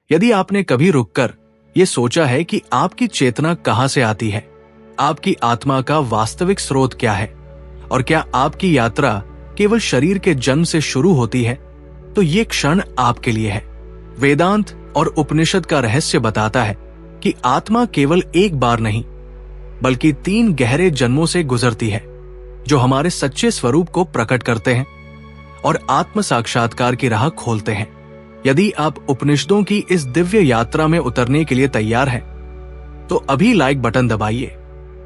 यदि आपने कभी रुककर ये सोचा है कि आपकी चेतना कहां से आती है, आपकी आत्मा का वास्तविक स्रोत क्या है और क्या आपकी यात्रा केवल शरीर के जन्म से शुरू होती है, तो ये क्षण आपके लिए है। वेदांत और उपनिषद का रहस्य बताता है कि आत्मा केवल एक बार नहीं बल्कि 3 गहरे जन्मों से गुजरती है, जो हमारे सच्चे स्वरूप को प्रकट करते हैं और आत्म साक्षात्कार की राह खोलते हैं। यदि आप उपनिषदों की इस दिव्य यात्रा में उतरने के लिए तैयार हैं, तो अभी लाइक बटन दबाइए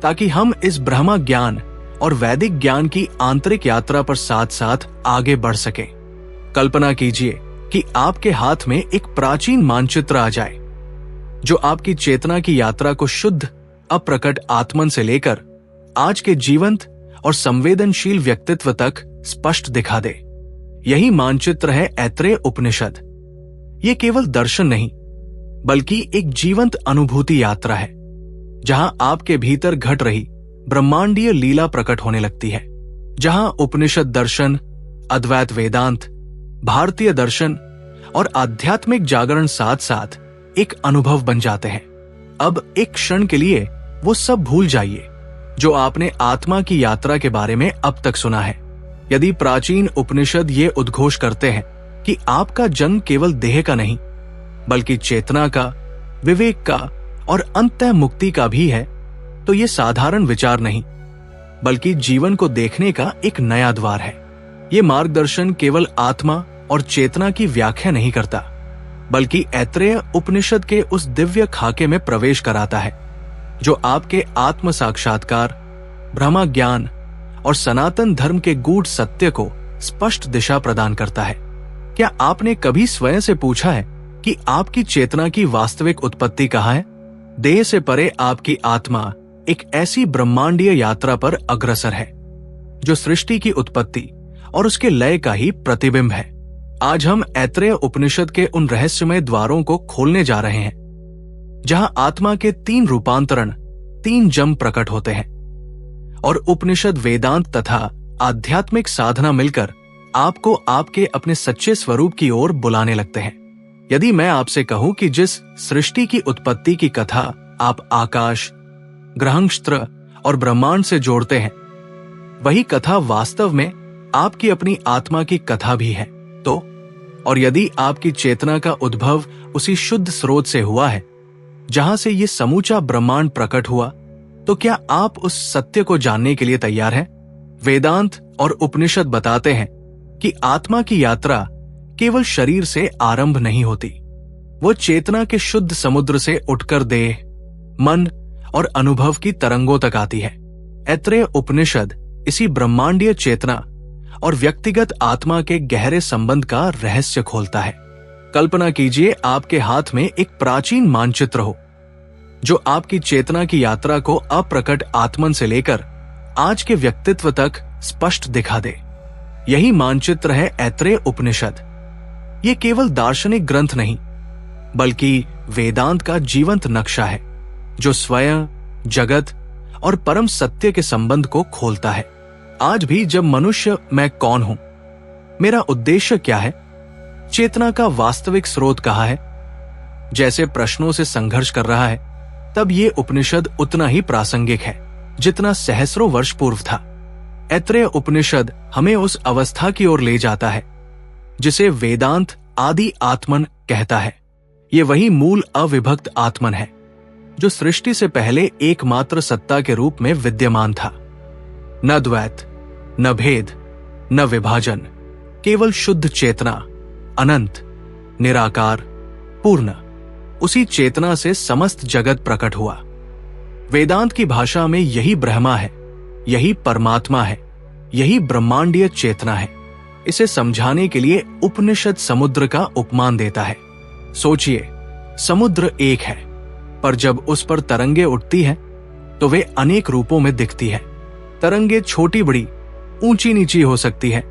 ताकि हम इस ब्रह्मा ज्ञान और वैदिक ज्ञान की आंतरिक यात्रा पर साथ साथ आगे बढ़ सकें। कल्पना कीजिए कि आपके हाथ में एक प्राचीन मानचित्र आ जाए, जो आपकी चेतना की यात्रा को शुद्ध अप्रकट आत्मन से लेकर आज के जीवंत और संवेदनशील व्यक्तित्व तक स्पष्ट दिखा दे। यही मानचित्र है ऐत्रेय उपनिषद। ये केवल दर्शन नहीं बल्कि एक जीवंत अनुभूति यात्रा है, जहां आपके भीतर घट रही ब्रह्मांडीय लीला प्रकट होने लगती है, जहां उपनिषद दर्शन, अद्वैत वेदांत, भारतीय दर्शन और आध्यात्मिक जागरण साथ साथ एक अनुभव बन जाते हैं। अब एक क्षण के लिए वो सब भूल जाइए जो आपने आत्मा की यात्रा के बारे में अब तक सुना है। यदि प्राचीन उपनिषद ये उद्घोष करते हैं कि आपका जन्म केवल देह का नहीं बल्कि चेतना का, विवेक का और अंतः मुक्ति का भी है, तो ये साधारण विचार नहीं बल्कि जीवन को देखने का एक नया द्वार है। ये मार्गदर्शन केवल आत्मा और चेतना की व्याख्या नहीं करता बल्कि ऐत्रेय उपनिषद के उस दिव्य खाके में प्रवेश कराता है, जो आपके आत्म साक्षात्कार, ब्रह्मा ज्ञान और सनातन धर्म के गूढ़ सत्य को स्पष्ट दिशा प्रदान करता है। क्या आपने कभी स्वयं से पूछा है कि आपकी चेतना की वास्तविक उत्पत्ति कहाँ है? देह से परे आपकी आत्मा एक ऐसी ब्रह्मांडीय यात्रा पर अग्रसर है, जो सृष्टि की उत्पत्ति और उसके लय का ही प्रतिबिंब है। आज हम ऐत्रेय उपनिषद के उन रहस्यमय द्वारों को खोलने जा रहे हैं, जहां आत्मा के 3 रूपांतरण, 3 जन्म प्रकट होते हैं और उपनिषद, वेदांत तथा आध्यात्मिक साधना मिलकर आपको आपके अपने सच्चे स्वरूप की ओर बुलाने लगते हैं। यदि मैं आपसे कहूं कि जिस सृष्टि की उत्पत्ति की कथा आप आकाश, ग्रहनक्षत्र और ब्रह्मांड से जोड़ते हैं, वही कथा वास्तव में आपकी अपनी आत्मा की कथा भी है, तो और यदि आपकी चेतना का उद्भव उसी शुद्ध स्रोत से हुआ है जहां से ये समूचा ब्रह्मांड प्रकट हुआ, तो क्या आप उस सत्य को जानने के लिए तैयार हैं? वेदांत और उपनिषद बताते हैं कि आत्मा की यात्रा केवल शरीर से आरंभ नहीं होती, वो चेतना के शुद्ध समुद्र से उठकर देह, मन और अनुभव की तरंगों तक आती है। ऐत्रेय उपनिषद इसी ब्रह्मांडीय चेतना और व्यक्तिगत आत्मा के गहरे संबंध का रहस्य खोलता है। कल्पना कीजिए आपके हाथ में एक प्राचीन मानचित्र हो, जो आपकी चेतना की यात्रा को अप्रकट आत्मन से लेकर आज के व्यक्तित्व तक स्पष्ट दिखा दे। यही मानचित्र है ऐत्रेय उपनिषद। ये केवल दार्शनिक ग्रंथ नहीं बल्कि वेदांत का जीवंत नक्शा है, जो स्वयं, जगत और परम सत्य के संबंध को खोलता है। आज भी जब मनुष्य मैं कौन हूं, मेरा उद्देश्य क्या है, चेतना का वास्तविक स्रोत कहाँ है, जैसे प्रश्नों से संघर्ष कर रहा है, तब ये उपनिषद उतना ही प्रासंगिक है जितना सहस्रों वर्ष पूर्व था। ऐत्रेय उपनिषद हमें उस अवस्था की ओर ले जाता है जिसे वेदांत आदि आत्मन कहता है। ये वही मूल अविभक्त आत्मन है जो सृष्टि से पहले एकमात्र सत्ता के रूप में विद्यमान था। न द्वैत, न भेद, न विभाजन, केवल शुद्ध चेतना, अनंत, निराकार, पूर्ण। उसी चेतना से समस्त जगत प्रकट हुआ। वेदांत की भाषा में यही ब्रह्मा है, यही परमात्मा है, यही ब्रह्मांडीय चेतना है। इसे समझाने के लिए उपनिषद समुद्र का उपमान देता है। सोचिए, समुद्र एक है, पर जब उस पर तरंगे उठती हैं, तो वे अनेक रूपों में दिखती है। तरंगे छोटी बड़ी, ऊंची नीची हो सकती है,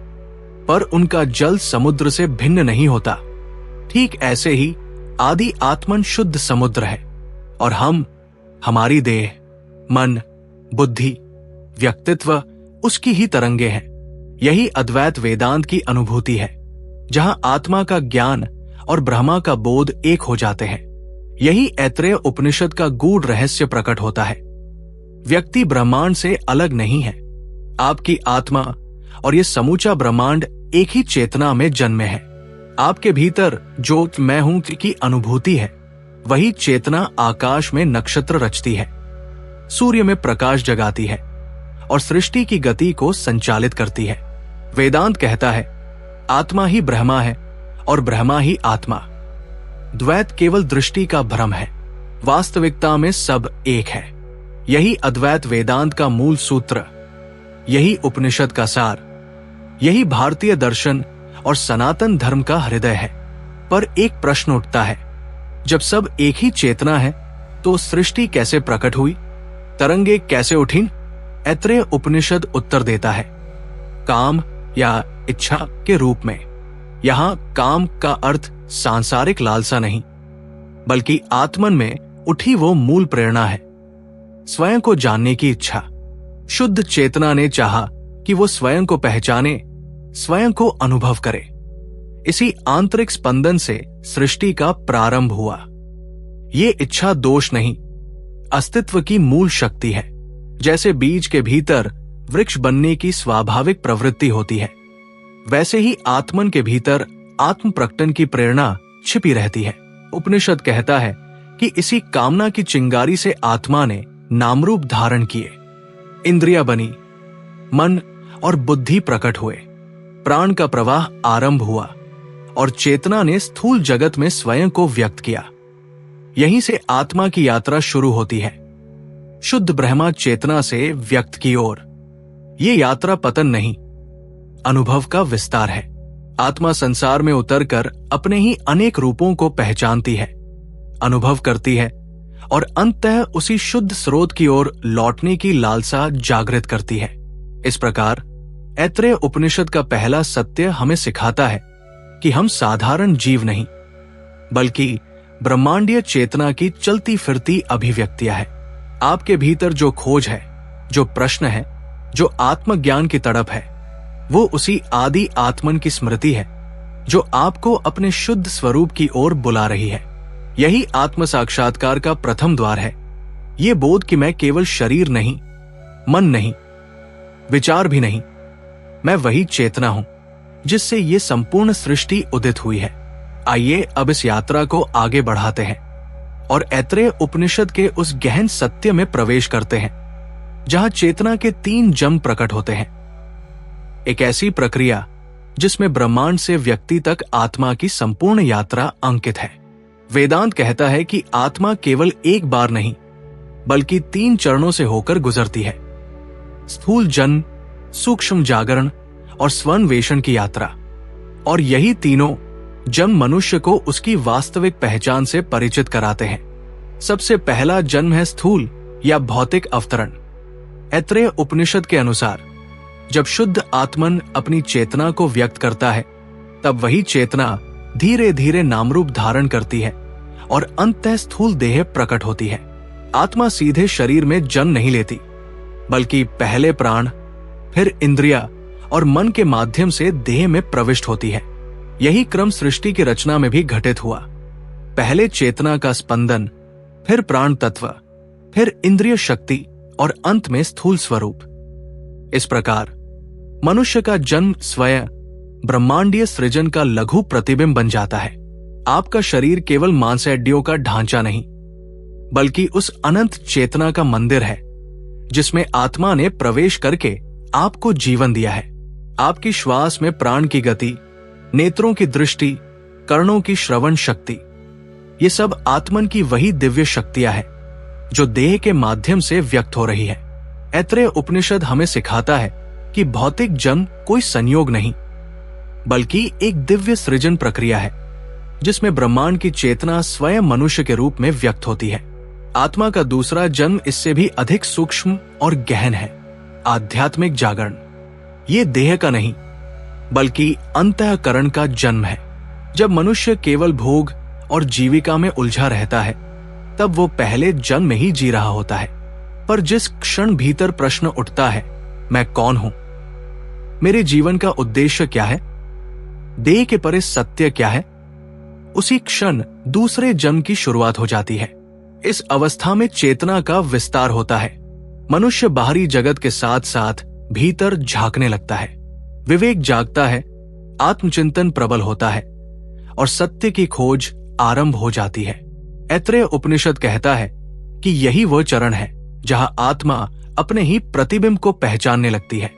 पर उनका जल समुद्र से भिन्न नहीं होता। ठीक ऐसे ही आदि आत्मन शुद्ध समुद्र है और हम, हमारी देह, मन, बुद्धि, व्यक्तित्व उसकी ही तरंगे हैं। यही अद्वैत वेदांत की अनुभूति है, जहां आत्मा का ज्ञान और ब्रह्मा का बोध एक हो जाते हैं। यही ऐत्रेय उपनिषद का गूढ़ रहस्य प्रकट होता है। व्यक्ति ब्रह्मांड से अलग नहीं है। आपकी आत्मा और ये समूचा ब्रह्मांड एक ही चेतना में जन्मे है। आपके भीतर जो मैं हूं की अनुभूति है, वही चेतना आकाश में नक्षत्र रचती है, सूर्य में प्रकाश जगाती है और सृष्टि की गति को संचालित करती है। वेदांत कहता है, आत्मा ही ब्रह्मा है और ब्रह्मा ही आत्मा। द्वैत केवल दृष्टि का भ्रम है, वास्तविकता में सब एक है। यही अद्वैत वेदांत का मूल सूत्र, यही उपनिषद का सार, यही भारतीय दर्शन और सनातन धर्म का हृदय है। पर एक प्रश्न उठता है, जब सब एक ही चेतना है तो सृष्टि कैसे प्रकट हुई, तरंगे कैसे उठीं? ऐत्रेय उपनिषद उत्तर देता है, काम या इच्छा के रूप में। यहां काम का अर्थ सांसारिक लालसा नहीं, बल्कि आत्मन में उठी वो मूल प्रेरणा है, स्वयं को जानने की इच्छा। शुद्ध चेतना ने चाहा कि वो स्वयं को पहचाने, स्वयं को अनुभव करे। इसी आंतरिक स्पंदन से सृष्टि का प्रारंभ हुआ। ये इच्छा दोष नहीं, अस्तित्व की मूल शक्ति है। जैसे बीज के भीतर वृक्ष बनने की स्वाभाविक प्रवृत्ति होती है, वैसे ही आत्मन के भीतर आत्म प्रकटन की प्रेरणा छिपी रहती है। उपनिषद कहता है कि इसी कामना की चिंगारी से आत्मा ने नामरूप धारण किए, इंद्रिया बनी, मन और बुद्धि प्रकट हुए, प्राण का प्रवाह आरंभ हुआ और चेतना ने स्थूल जगत में स्वयं को व्यक्त किया। यहीं से आत्मा की यात्रा शुरू होती है, शुद्ध ब्रह्मा चेतना से व्यक्त की ओर। ये यात्रा पतन नहीं, अनुभव का विस्तार है। आत्मा संसार में उतरकर अपने ही अनेक रूपों को पहचानती है, अनुभव करती है और अंततः उसी शुद्ध स्रोत की ओर लौटने की लालसा जागृत करती है। इस प्रकार ऐत्रेय उपनिषद का पहला सत्य हमें सिखाता है कि हम साधारण जीव नहीं, बल्कि ब्रह्मांडीय चेतना की चलती फिरती अभिव्यक्तियां हैं। आपके भीतर जो खोज है, जो प्रश्न है, जो आत्मज्ञान की तड़प है, वो उसी आदि आत्मन की स्मृति है जो आपको अपने शुद्ध स्वरूप की ओर बुला रही है। यही आत्म साक्षात्कार का प्रथम द्वार है। ये बोध कि मैं केवल शरीर नहीं, मन नहीं, विचार भी नहीं, मैं वही चेतना हूं जिससे ये संपूर्ण सृष्टि उदित हुई है। आइए अब इस यात्रा को आगे बढ़ाते हैं और ऐत्रेय उपनिषद के उस गहन सत्य में प्रवेश करते हैं जहां चेतना के 3 जन्म प्रकट होते हैं। एक ऐसी प्रक्रिया जिसमें ब्रह्मांड से व्यक्ति तक आत्मा की संपूर्ण यात्रा अंकित है। वेदांत कहता है कि आत्मा केवल एक बार नहीं, बल्कि 3 चरणों से होकर गुजरती है, स्थूल जन्म, सूक्ष्म जागरण और स्वन्वेषण की यात्रा। और यही तीनों जन्म मनुष्य को उसकी वास्तविक पहचान से परिचित कराते हैं। सबसे पहला जन्म है स्थूल या भौतिक अवतरण। ऐत्रेय उपनिषद के अनुसार जब शुद्ध आत्मन अपनी चेतना को व्यक्त करता है, तब वही चेतना धीरे धीरे नामरूप धारण करती है और अंततः स्थूल देह प्रकट होती है। आत्मा सीधे शरीर में जन्म नहीं लेती, बल्कि पहले प्राण, फिर इंद्रिया और मन के माध्यम से देह में प्रविष्ट होती है। यही क्रम सृष्टि की रचना में भी घटित हुआ। पहले चेतना का स्पंदन, फिर प्राण तत्व, फिर इंद्रिय शक्ति और अंत में स्थूल स्वरूप। इस प्रकार मनुष्य का जन्म स्वयं ब्रह्मांडीय सृजन का लघु प्रतिबिंब बन जाता है। आपका शरीर केवल मांसहड्डियों का ढांचा नहीं, बल्कि उस अनंत चेतना का मंदिर है जिसमें आत्मा ने प्रवेश करके आपको जीवन दिया है। आपकी श्वास में प्राण की गति, नेत्रों की दृष्टि, कर्णों की श्रवण शक्ति, ये सब आत्मन की वही दिव्य शक्तियां हैं जो देह के माध्यम से व्यक्त हो रही है। ऐत्रेय उपनिषद हमें सिखाता है कि भौतिक जन्म कोई संयोग नहीं, बल्कि एक दिव्य सृजन प्रक्रिया है जिसमें ब्रह्मांड की चेतना स्वयं मनुष्य के रूप में व्यक्त होती है। आत्मा का दूसरा जन्म इससे भी अधिक सूक्ष्म और गहन है, आध्यात्मिक जागरण। ये देह का नहीं, बल्कि अंतःकरण का जन्म है। जब मनुष्य केवल भोग और जीविका में उलझा रहता है, तब वो पहले जन्म में ही जी रहा होता है। पर जिस क्षण भीतर प्रश्न उठता है, मैं कौन हूं, मेरे जीवन का उद्देश्य क्या है, देह के परे सत्य क्या है, उसी क्षण दूसरे जन्म की शुरुआत हो जाती है। इस अवस्था में चेतना का विस्तार होता है। मनुष्य बाहरी जगत के साथ साथ भीतर झांकने लगता है। विवेक जागता है, आत्मचिंतन प्रबल होता है और सत्य की खोज आरंभ हो जाती है। ऐत्रेय उपनिषद कहता है कि यही वह चरण है जहां आत्मा अपने ही प्रतिबिंब को पहचानने लगती है।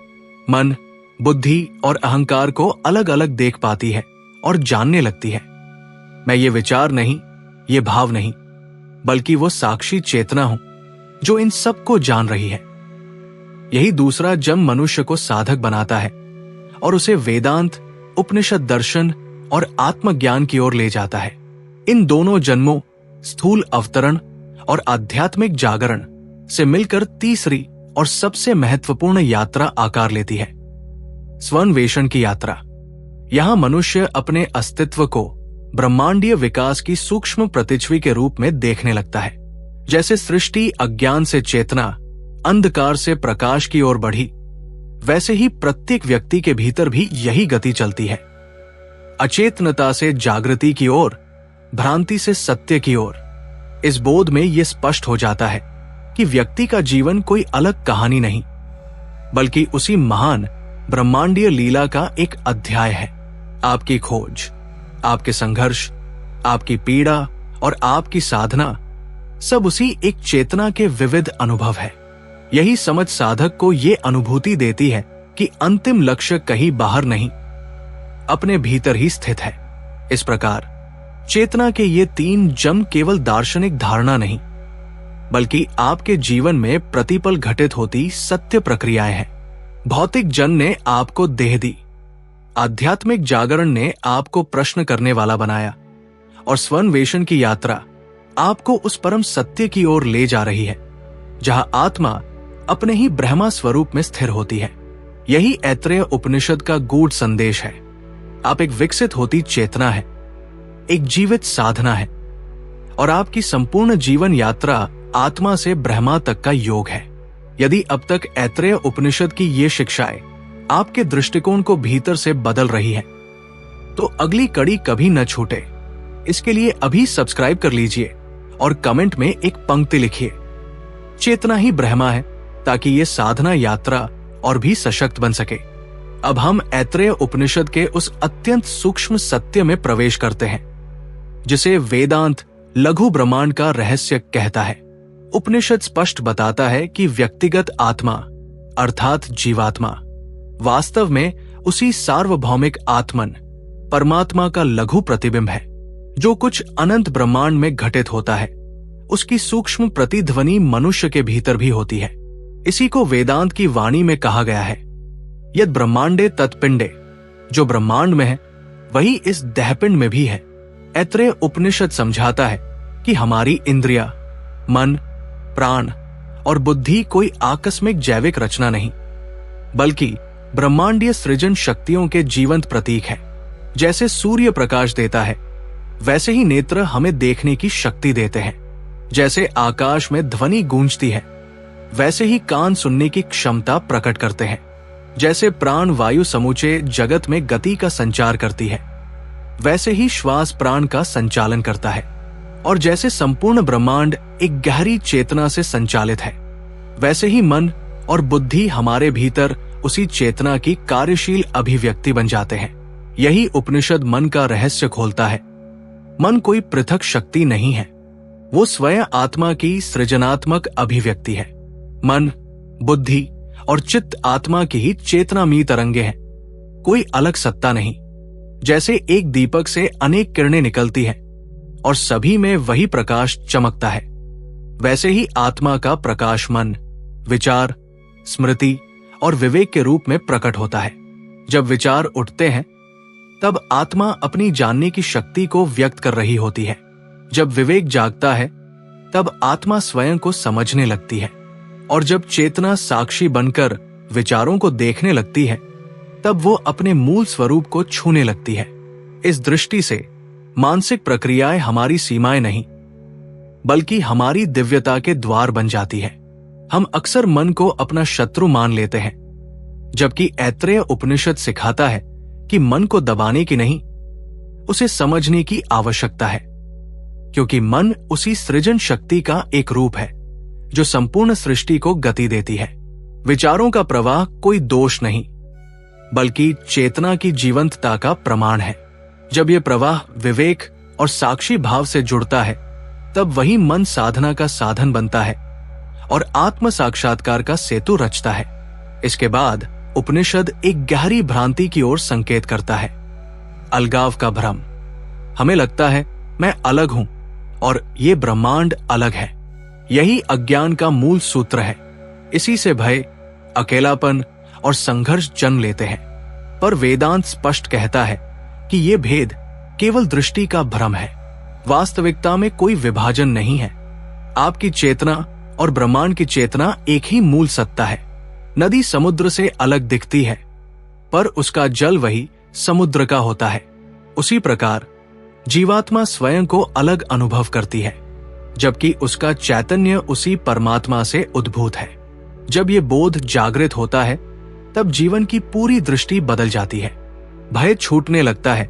मन, बुद्धि और अहंकार को अलग अलग देख पाती है और जानने लगती है। मैं ये विचार नहीं, ये भाव नहीं, बल्कि वो साक्षी चेतना हूं जो इन सब को जान रही है। यही दूसरा जन्म मनुष्य को साधक बनाता है और उसे वेदांत, उपनिषद दर्शन और आत्मज्ञान की ओर ले जाता है। इन दोनों जन्मों, स्थूल अवतरण और आध्यात्मिक जागरण से मिलकर तीसरी और सबसे महत्वपूर्ण यात्रा आकार लेती है, स्वन्वेषण की यात्रा। यहां मनुष्य अपने अस्तित्व को ब्रह्मांडीय विकास की सूक्ष्म प्रतिच्छवि के रूप में देखने लगता है। जैसे सृष्टि अज्ञान से चेतना, अंधकार से प्रकाश की ओर बढ़ी, वैसे ही प्रत्येक व्यक्ति के भीतर भी यही गति चलती है। अचेतनता से जागृति की ओर, भ्रांति से सत्य की ओर। इस बोध में यह स्पष्ट हो जाता है कि व्यक्ति का जीवन कोई अलग कहानी नहीं, बल्कि उसी महान ब्रह्मांडीय लीला का एक अध्याय है। आपकी खोज, आपके संघर्ष, आपकी पीड़ा और आपकी साधना सब उसी एक चेतना के विविध अनुभव है। यही समझ साधक को ये अनुभूति देती है कि अंतिम लक्ष्य कहीं बाहर नहीं, अपने भीतर ही स्थित है। इस प्रकार चेतना के ये तीन जन्म केवल दार्शनिक धारणा नहीं, बल्कि आपके जीवन में प्रतिपल घटित होती सत्य प्रक्रियाएं हैं। भौतिक जन्म ने आपको देह दी, आध्यात्मिक जागरण ने आपको प्रश्न करने वाला बनाया और स्वन्वेषण की यात्रा आपको उस परम सत्य की ओर ले जा रही है जहां आत्मा अपने ही ब्रह्मा स्वरूप में स्थिर होती है। यही ऐत्रेय उपनिषद का गूढ़ संदेश है। आप एक विकसित होती चेतना है, एक जीवित साधना है और आपकी संपूर्ण जीवन यात्रा आत्मा से ब्रह्मा तक का योग है। यदि अब तक ऐत्रेय उपनिषद की ये शिक्षाएं आपके दृष्टिकोण को भीतर से बदल रही है, तो अगली कड़ी कभी न छूटे। इसके लिए अभी सब्सक्राइब कर लीजिए और कमेंट में एक पंक्ति लिखिए, चेतना ही ब्रह्मा है, ताकि ये साधना यात्रा और भी सशक्त बन सके। अब हम ऐत्रेय उपनिषद के उस अत्यंत सूक्ष्म सत्य में प्रवेश करते हैं जिसे वेदांत लघु ब्रह्मांड का रहस्य कहता है। उपनिषद स्पष्ट बताता है कि व्यक्तिगत आत्मा अर्थात जीवात्मा वास्तव में उसी सार्वभौमिक आत्मन परमात्मा का लघु प्रतिबिंब है जो कुछ अनंत ब्रह्मांड में घटित होता है। उसकी सूक्ष्म प्रतिध्वनि मनुष्य के भीतर भी होती है। इसी को वेदांत की वाणी में कहा गया है, यद ब्रह्मांडे तत्पिंडे। जो ब्रह्मांड में है वही इस देहपिंड में भी है। ऐत्रेय उपनिषद समझाता है कि हमारी इंद्रिया, मन, प्राण और बुद्धि कोई आकस्मिक जैविक रचना नहीं, बल्कि ब्रह्मांडीय सृजन शक्तियों के जीवंत प्रतीक है। जैसे सूर्य प्रकाश देता है, वैसे ही नेत्र हमें देखने की शक्ति देते हैं। जैसे आकाश में ध्वनि गूंजती है, वैसे ही कान सुनने की क्षमता प्रकट करते हैं। जैसे प्राण वायु समूचे जगत में गति का संचार करती है, वैसे ही श्वास प्राण का संचालन करता है। और जैसे संपूर्ण ब्रह्मांड एक गहरी चेतना से संचालित है, वैसे ही मन और बुद्धि हमारे भीतर उसी चेतना की कार्यशील अभिव्यक्ति बन जाते हैं। यही उपनिषद मन का रहस्य खोलता है। मन कोई पृथक शक्ति नहीं है, वो स्वयं आत्मा की सृजनात्मक अभिव्यक्ति है। मन, बुद्धि और चित्त आत्मा की ही चेतनामयी तरंगे हैं, कोई अलग सत्ता नहीं। जैसे एक दीपक से अनेक किरणें निकलती हैं और सभी में वही प्रकाश चमकता है, वैसे ही आत्मा का प्रकाश मन, विचार, स्मृति और विवेक के रूप में प्रकट होता है। जब विचार उठते हैं तब आत्मा अपनी जानने की शक्ति को व्यक्त कर रही होती है। जब विवेक जागता है तब आत्मा स्वयं को समझने लगती है और जब चेतना साक्षी बनकर विचारों को देखने लगती है तब वो अपने मूल स्वरूप को छूने लगती है। इस दृष्टि से मानसिक प्रक्रियाएं हमारी सीमाएं नहीं, बल्कि हमारी दिव्यता के द्वार बन जाती है। हम अक्सर मन को अपना शत्रु मान लेते हैं, जबकि ऐत्रेय उपनिषद सिखाता है कि मन को दबाने की नहीं, उसे समझने की आवश्यकता है, क्योंकि मन उसी सृजन शक्ति का एक रूप है जो संपूर्ण सृष्टि को गति देती है। विचारों का प्रवाह कोई दोष नहीं, बल्कि चेतना की जीवंतता का प्रमाण है। जब यह प्रवाह विवेक और साक्षी भाव से जुड़ता है, तब वही मन साधना का साधन बनता है और आत्म साक्षात्कार का सेतु रचता है। इसके बाद उपनिषद एक गहरी भ्रांति की ओर संकेत करता है, अलगाव का भ्रम। हमें लगता है मैं अलग हूं और ये ब्रह्मांड अलग है। यही अज्ञान का मूल सूत्र है। इसी से भय, अकेलापन और संघर्ष जन्म लेते हैं। पर वेदांत स्पष्ट कहता है कि यह भेद केवल दृष्टि का भ्रम है। वास्तविकता में कोई विभाजन नहीं है। आपकी चेतना और ब्रह्मांड की चेतना एक ही मूल सत्ता है। नदी समुद्र से अलग दिखती है, पर उसका जल वही समुद्र का होता है। उसी प्रकार जीवात्मा स्वयं को अलग अनुभव करती है, जबकि उसका चैतन्य उसी परमात्मा से उद्भूत है। जब ये बोध जागृत होता है, तब जीवन की पूरी दृष्टि बदल जाती है। भय छूटने लगता है,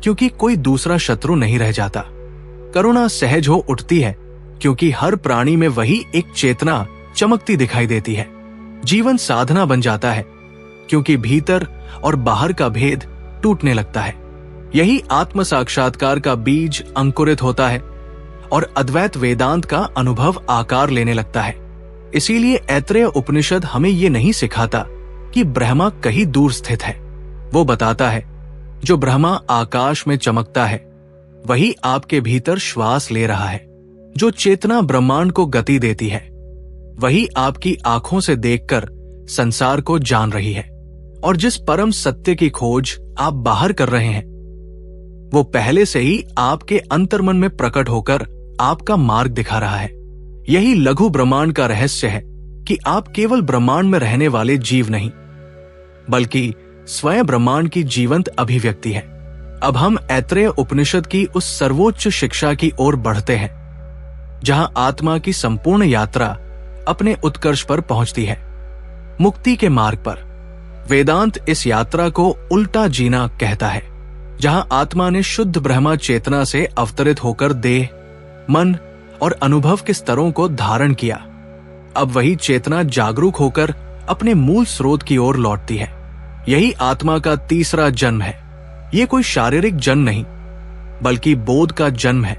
क्योंकि कोई दूसरा शत्रु नहीं रह जाता। करुणा सहज हो उठती है, क्योंकि हर प्राणी में वही एक चेतना चमकती दिखाई देती है। जीवन साधना बन जाता है, क्योंकि भीतर और बाहर का भेद टूटने लगता है। यही आत्म साक्षात्कार का बीज अंकुरित होता है और अद्वैत वेदांत का अनुभव आकार लेने लगता है। इसीलिए ऐत्रेय उपनिषद हमें ये नहीं सिखाता कि ब्रह्मा कहीं दूर स्थित है। वो बताता है, जो ब्रह्मा आकाश में चमकता है, वही आपके भीतर श्वास ले रहा है। जो चेतना ब्रह्मांड को गति देती है, वही आपकी आंखों से देखकर संसार को जान रही है। और जिस परम सत्य की खोज आप बाहर कर रहे हैं, वो पहले से ही आपके अंतर्मन में प्रकट होकर आपका मार्ग दिखा रहा है। यही लघु ब्रह्मांड का रहस्य है कि आप केवल ब्रह्मांड में रहने वाले जीव नहीं, बल्कि स्वयं ब्रह्मांड की जीवंत अभिव्यक्ति है। अब हम ऐत्रेय उपनिषद की उस सर्वोच्च शिक्षा की ओर बढ़ते हैं, जहां आत्मा की संपूर्ण यात्रा अपने उत्कर्ष पर पहुंचती है, मुक्ति के मार्ग पर। वेदांत इस यात्रा को उल्टा जीना कहता है, जहां आत्मा ने शुद्ध ब्रह्मा चेतना से अवतरित होकर देह, मन और अनुभव के स्तरों को धारण किया। अब वही चेतना जागरूक होकर अपने मूल स्रोत की ओर लौटती है। यही आत्मा का तीसरा जन्म है। ये कोई शारीरिक जन्म नहीं, बल्कि बोध का जन्म है।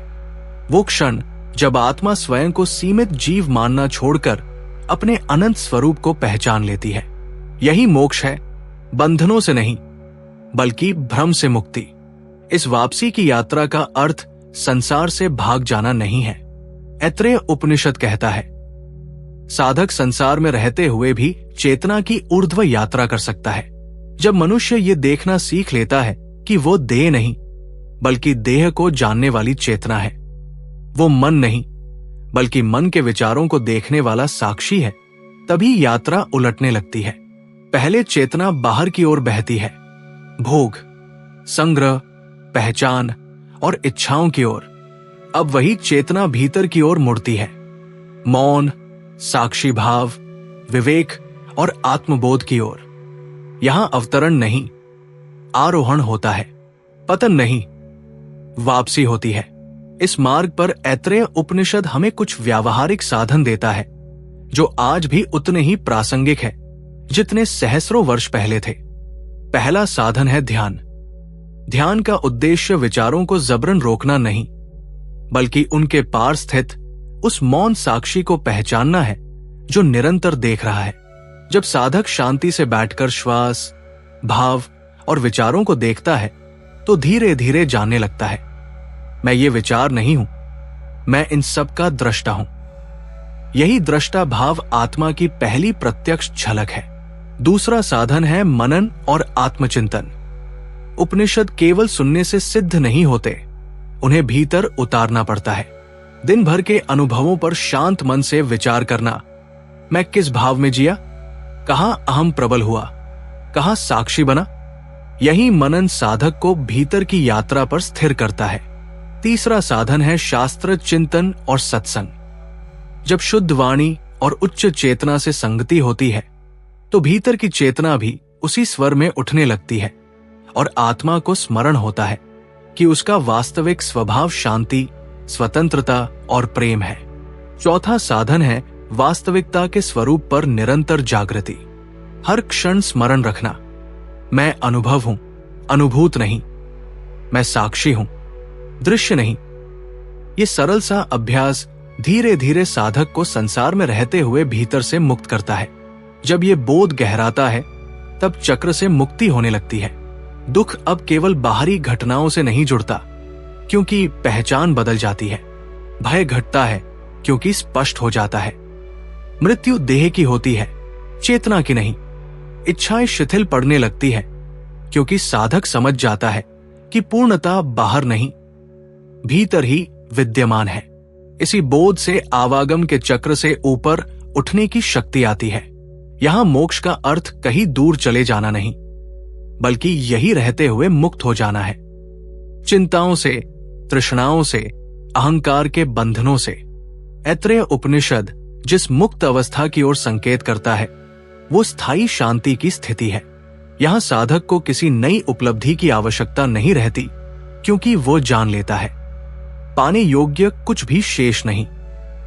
वो क्षण जब आत्मा स्वयं को सीमित जीव मानना छोड़कर अपने अनंत स्वरूप को पहचान लेती है। यही मोक्ष है, बंधनों से नहीं, बल्कि भ्रम से मुक्ति। इस वापसी की यात्रा का अर्थ संसार से भाग जाना नहीं है। ऐत्रेय उपनिषद कहता है, साधक संसार में रहते हुए भी चेतना की ऊर्ध्व यात्रा कर सकता है। जब मनुष्य ये देखना सीख लेता है कि वो देह नहीं, बल्कि देह को जानने वाली चेतना है, वो मन नहीं, बल्कि मन के विचारों को देखने वाला साक्षी है, तभी यात्रा उलटने लगती है। पहले चेतना बाहर की ओर बहती है, भोग, संग्रह, पहचान और इच्छाओं की ओर। अब वही चेतना भीतर की ओर मुड़ती है, मौन, साक्षी भाव, विवेक और आत्मबोध की ओर। यहां अवतरण नहीं, आरोहण होता है, पतन नहीं, वापसी होती है। इस मार्ग पर ऐत्रेय उपनिषद हमें कुछ व्यावहारिक साधन देता है, जो आज भी उतने ही प्रासंगिक है जितने सहस्रों वर्ष पहले थे। पहला साधन है ध्यान। ध्यान का उद्देश्य विचारों को जबरन रोकना नहीं, बल्कि उनके पार स्थित उस मौन साक्षी को पहचानना है जो निरंतर देख रहा है। जब साधक शांति से बैठकर श्वास, भाव और विचारों को देखता है, तो धीरे धीरे जानने लगता है, मैं ये विचार नहीं हूं, मैं इन सब का दृष्टा हूं। यही दृष्टा भाव आत्मा की पहली प्रत्यक्ष झलक है। दूसरा साधन है मनन और आत्मचिंतन। उपनिषद केवल सुनने से सिद्ध नहीं होते, उन्हें भीतर उतारना पड़ता है। दिन भर के अनुभवों पर शांत मन से विचार करना, मैं किस भाव में जिया, कहां अहम प्रबल हुआ, कहां साक्षी बना। यही मनन साधक को भीतर की यात्रा पर स्थिर करता है। तीसरा साधन है शास्त्र चिंतन और सत्संग। जब शुद्ध वाणी और उच्च चेतना से संगति होती है, तो भीतर की चेतना भी उसी स्वर में उठने लगती है और आत्मा को स्मरण होता है कि उसका वास्तविक स्वभाव शांति, स्वतंत्रता और प्रेम है। चौथा साधन है वास्तविकता के स्वरूप पर निरंतर जागृति। हर क्षण स्मरण रखना, मैं अनुभव हूं, अनुभूत नहीं। मैं साक्षी हूं, दृश्य नहीं। ये सरल सा अभ्यास धीरे धीरे साधक को संसार में रहते हुए भीतर से मुक्त करता है। जब ये बोध गहराता है तब चक्र से मुक्ति होने लगती है। दुख अब केवल बाहरी घटनाओं से नहीं जुड़ता, क्योंकि पहचान बदल जाती है। भय घटता है क्योंकि स्पष्ट हो जाता है। मृत्यु देह की होती है, चेतना की नहीं। इच्छाएं शिथिल पड़ने लगती है, क्योंकि साधक समझ जाता है कि पूर्णता बाहर नहीं, भीतर ही विद्यमान है। इसी बोध से आवागम के चक्र से ऊपर उठने की शक्ति आती है। यहां मोक्ष का अर्थ कहीं दूर चले जाना नहीं, बल्कि यही रहते हुए मुक्त हो जाना है। चिंताओं से, तृष्णाओं से, अहंकार के बंधनों से। ऐत्रेय उपनिषद जिस मुक्त अवस्था की ओर संकेत करता है, वो स्थायी शांति की स्थिति है। यहां साधक को किसी नई उपलब्धि की आवश्यकता नहीं रहती, क्योंकि वो जान लेता है पाने योग्य कुछ भी शेष नहीं।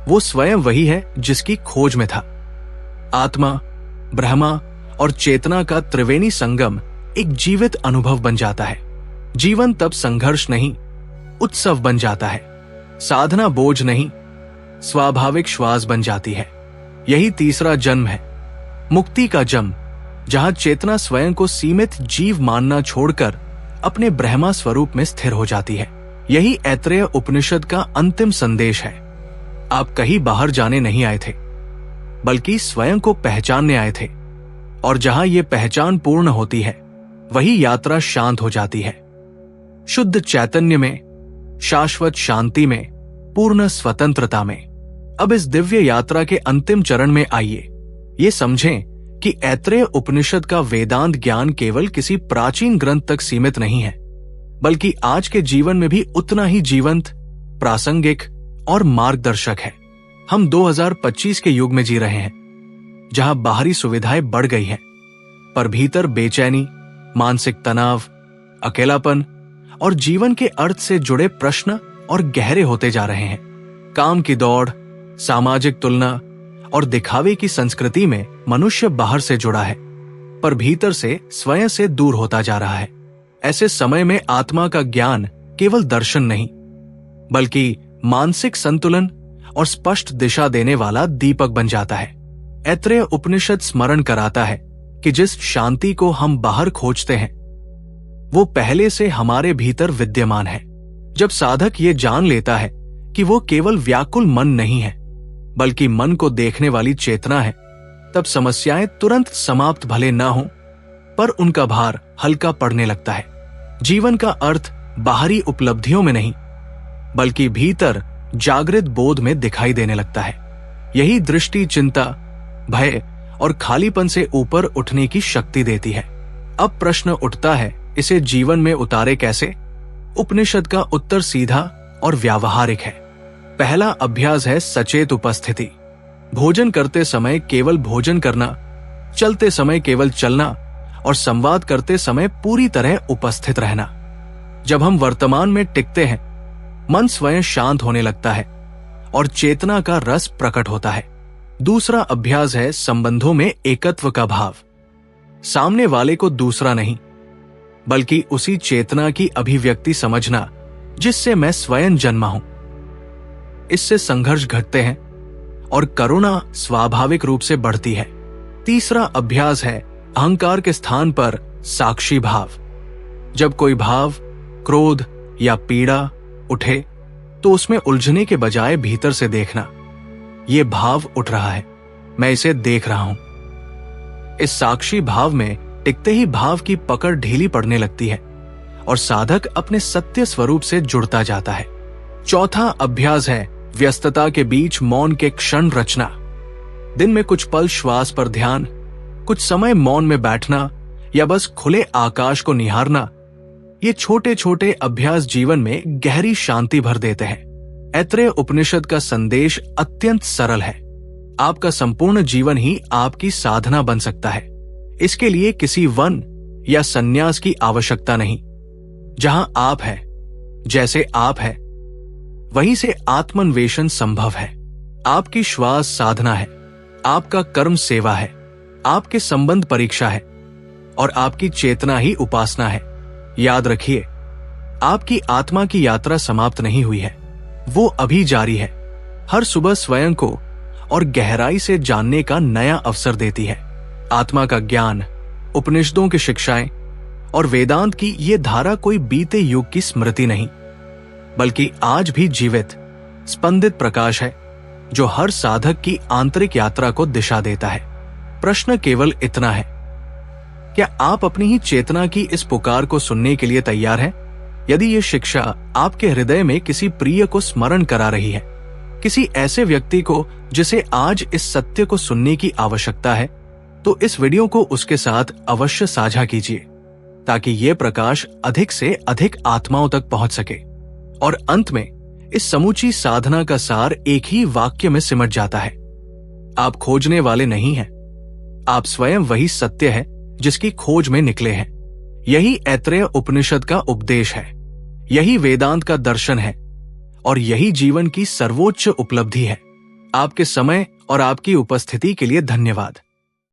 वो स्वयं वही है जिसकी खोज में था। आत्मा, ब्रह्मा और चेतना का त्रिवेणी संगम एक जीवित अनुभव बन जाता है। जीवन तब संघर्ष नहीं, उत्सव बन जाता है। साधना बोझ नहीं, स्वाभाविक श्वास बन जाती है। यही तीसरा जन्म है, मुक्ति का जन्म, जहां चेतना स्वयं को सीमित जीव मानना छोड़कर अपने ब्रह्मा स्वरूप में स्थिर हो जाती है। यही ऐत्रेय उपनिषद का अंतिम संदेश है। आप कहीं बाहर जाने नहीं आए थे, बल्कि स्वयं को पहचानने आए थे। और जहां यह पहचान पूर्ण होती है, वही यात्रा शांत हो जाती है। शुद्ध चैतन्य में, शाश्वत शांति में, पूर्ण स्वतंत्रता में। अब इस दिव्य यात्रा के अंतिम चरण में आइए ये समझें कि ऐत्रेय उपनिषद का वेदांत ज्ञान केवल किसी प्राचीन ग्रंथ तक सीमित नहीं है, बल्कि आज के जीवन में भी उतना ही जीवंत, प्रासंगिक और मार्गदर्शक है। हम 2025 के युग में जी रहे हैं, जहां बाहरी सुविधाएं बढ़ गई हैं, पर भीतर बेचैनी, मानसिक तनाव, अकेलापन और जीवन के अर्थ से जुड़े प्रश्न और गहरे होते जा रहे हैं। काम की दौड़, सामाजिक तुलना और दिखावे की संस्कृति में मनुष्य बाहर से जुड़ा है, पर भीतर से स्वयं से दूर होता जा रहा है। ऐसे समय में आत्मा का ज्ञान केवल दर्शन नहीं, बल्कि मानसिक संतुलन और स्पष्ट दिशा देने वाला दीपक बन जाता है। ऐत्रेय उपनिषद स्मरण कराता है कि जिस शांति को हम बाहर खोजते हैं, वो पहले से हमारे भीतर विद्यमान है। जब साधक ये जान लेता है कि वो केवल व्याकुल मन नहीं है, बल्कि मन को देखने वाली चेतना है, तब समस्याएं तुरंत समाप्त भले न हो, पर उनका भार हल्का पड़ने लगता है। जीवन का अर्थ बाहरी उपलब्धियों में नहीं, बल्कि भीतर जागृत बोध में दिखाई देने लगता है। यही दृष्टि चिंता, भय और खालीपन से ऊपर उठने की शक्ति देती है। अब प्रश्न उठता है, इसे जीवन में उतारे कैसे? उपनिषद का उत्तर सीधा और व्यावहारिक है। पहला अभ्यास है सचेत उपस्थिति। भोजन करते समय केवल भोजन करना, चलते समय केवल चलना और संवाद करते समय पूरी तरह उपस्थित रहना। जब हम वर्तमान में टिकते हैं, मन स्वयं शांत होने लगता है और चेतना का रस प्रकट होता है। दूसरा अभ्यास है संबंधों में एकत्व का भाव। सामने वाले को दूसरा नहीं, बल्कि उसी चेतना की अभिव्यक्ति समझना जिससे मैं स्वयं जन्मा हूं। इससे संघर्ष घटते हैं और करुणा स्वाभाविक रूप से बढ़ती है। तीसरा अभ्यास है अहंकार के स्थान पर साक्षी भाव। जब कोई भाव, क्रोध या पीड़ा उठे, तो उसमें उलझने के बजाय भीतर से देखना, ये भाव उठ रहा है, मैं इसे देख रहा हूं। इस साक्षी भाव में टिकते ही भाव की पकड़ ढीली पड़ने लगती है और साधक अपने सत्य स्वरूप से जुड़ता जाता है। चौथा अभ्यास है व्यस्तता के बीच मौन के क्षण रचना। दिन में कुछ पल श्वास पर ध्यान, कुछ समय मौन में बैठना या बस खुले आकाश को निहारना। ये छोटे छोटे अभ्यास जीवन में गहरी शांति भर देते हैं। ऐत्रेय उपनिषद का संदेश अत्यंत सरल है। आपका संपूर्ण जीवन ही आपकी साधना बन सकता है। इसके लिए किसी वन या संन्यास की आवश्यकता नहीं। जहां आप हैं, जैसे आप है वहीं से आत्मान्वेषण संभव है। आपकी श्वास साधना है, आपका कर्म सेवा है, आपके संबंध परीक्षा है और आपकी चेतना ही उपासना है। याद रखिए, आपकी आत्मा की यात्रा समाप्त नहीं हुई है, वो अभी जारी है। हर सुबह स्वयं को और गहराई से जानने का नया अवसर देती है। आत्मा का ज्ञान, उपनिषदों की शिक्षाएं और वेदांत की ये धारा कोई बीते युग की स्मृति नहीं, बल्कि आज भी जीवित स्पंदित प्रकाश है जो हर साधक की आंतरिक यात्रा को दिशा देता है। प्रश्न केवल इतना है, क्या आप अपनी ही चेतना की इस पुकार को सुनने के लिए तैयार हैं? यदि ये शिक्षा आपके हृदय में किसी प्रिय को स्मरण करा रही है, किसी ऐसे व्यक्ति को जिसे आज इस सत्य को सुनने की आवश्यकता है, तो इस वीडियो को उसके साथ अवश्य साझा कीजिए ताकि ये प्रकाश अधिक से अधिक आत्माओं तक पहुंच सके। और अंत में इस समूची साधना का सार एक ही वाक्य में सिमट जाता है, आप खोजने वाले नहीं हैं, आप स्वयं वही सत्य है जिसकी खोज में निकले हैं। यही ऐत्रेय उपनिषद का उपदेश है, यही वेदांत का दर्शन है और यही जीवन की सर्वोच्च उपलब्धि है। आपके समय और आपकी उपस्थिति के लिए धन्यवाद।